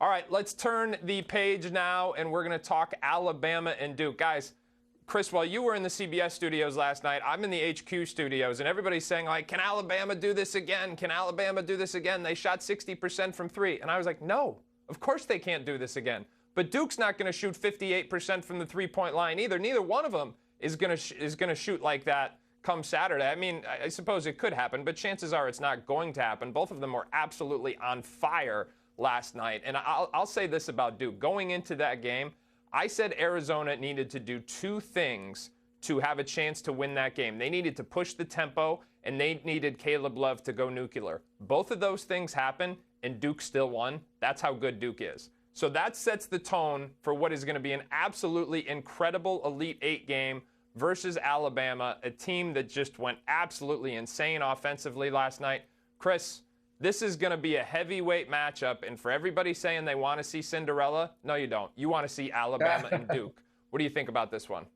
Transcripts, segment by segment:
All right, let's turn the page now, and we're going to talk Alabama and Duke. Guys, Chris, while you were in the CBS studios last night, I'm in the HQ studios, and everybody's saying, like, can Alabama do this again? Can Alabama do this again? They shot 60% from three. And I was like, no, of course they can't do this again. But Duke's not going to shoot 58% from the three-point line either. Neither one of them is going to shoot like that come Saturday. I mean, I suppose it could happen, but chances are it's not going to happen. Both of them were absolutely on fire last night. And I'll say this about Duke. Going into that game, I said Arizona needed to do two things to have a chance to win that game. They needed to push the tempo, and they needed Caleb Love to go nuclear. Both of those things happened, and Duke still won. That's how good Duke is. So that sets the tone for what is going to be an absolutely incredible Elite Eight game versus Alabama, a team that just went absolutely insane offensively last night. Chris, this is going to be a heavyweight matchup, and for everybody saying they want to see Cinderella, no, you don't. You want to see Alabama and Duke. What do you think about this one?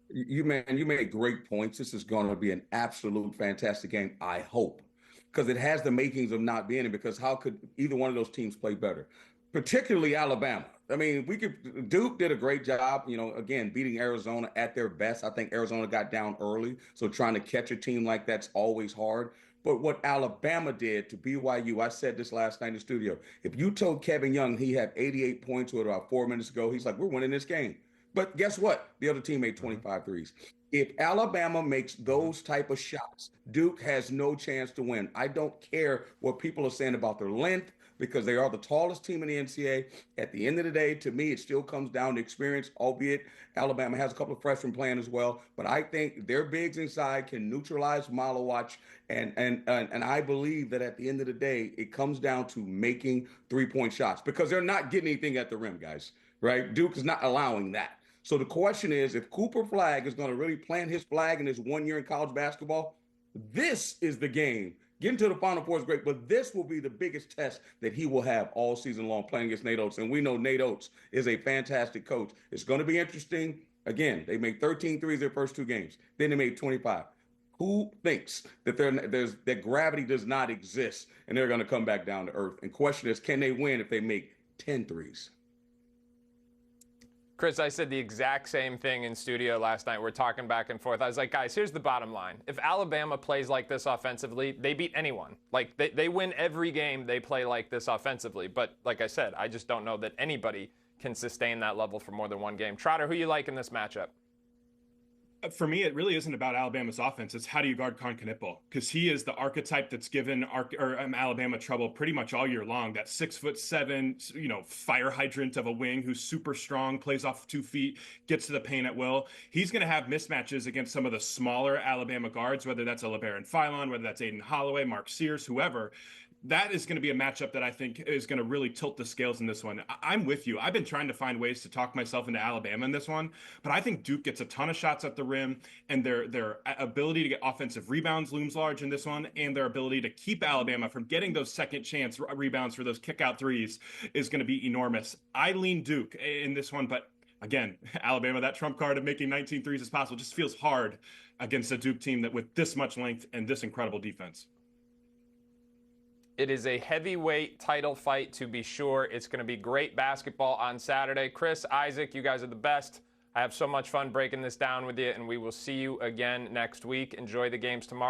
You made great points. This is going to be an absolute fantastic game, I hope, because it has the makings of not being it, because how could either one of those teams play better, particularly Alabama? I mean, Duke did a great job, again, beating Arizona at their best. I think Arizona got down early, so trying to catch a team like that's always hard. But what Alabama did to BYU, I said this last night in the studio, if you told Kevin Young he had 88 points with about 4 minutes ago, he's like, we're winning this game. But guess what? The other team made 25 threes. If Alabama makes those type of shots, Duke has no chance to win. I don't care what people are saying about their length, because they are the tallest team in the NCAA. At the end of the day, to me, it still comes down to experience, albeit Alabama has a couple of freshmen playing as well. But I think their bigs inside can neutralize Malawach. And I believe that at the end of the day, it comes down to making three-point shots, because they're not getting anything at the rim, guys, right? Duke is not allowing that. So the question is, if Cooper Flagg is going to really plant his flag in his 1 year in college basketball, this is the game. Getting to the Final Four is great, but this will be the biggest test that he will have all season long, playing against Nate Oates. And we know Nate Oates is a fantastic coach. It's going to be interesting. Again, they made 13 threes their first two games. Then they made 25. Who thinks that that gravity does not exist and they're going to come back down to earth? And question is, can they win if they make 10 threes? Chris, I said the exact same thing in studio last night. We're talking back and forth. I was like, guys, here's the bottom line. If Alabama plays like this offensively, they beat anyone. Like, they win every game they play like this offensively. But like I said, I just don't know that anybody can sustain that level for more than one game. Trotter, who you like in this matchup? For me, it really isn't about Alabama's offense. It's how do you guard Con Knipple? Because he is the archetype that's given Alabama trouble pretty much all year long. That 6'7", fire hydrant of a wing who's super strong, plays off 2 feet, gets to the paint at will. He's going to have mismatches against some of the smaller Alabama guards, whether that's a LeBaron Philon, whether that's Aiden Holloway, Mark Sears, whoever. That is going to be a matchup that I think is going to really tilt the scales in this one. I'm with you. I've been trying to find ways to talk myself into Alabama in this one, but I think Duke gets a ton of shots at the rim, and their ability to get offensive rebounds looms large in this one, and their ability to keep Alabama from getting those second chance rebounds for those kick out threes is going to be enormous. I lean Duke in this one, but again, Alabama, that trump card of making 19 threes as possible just feels hard against a Duke team that with this much length and this incredible defense. It is a heavyweight title fight, to be sure. It's going to be great basketball on Saturday. Chris, Isaac, you guys are the best. I have so much fun breaking this down with you, and we will see you again next week. Enjoy the games tomorrow.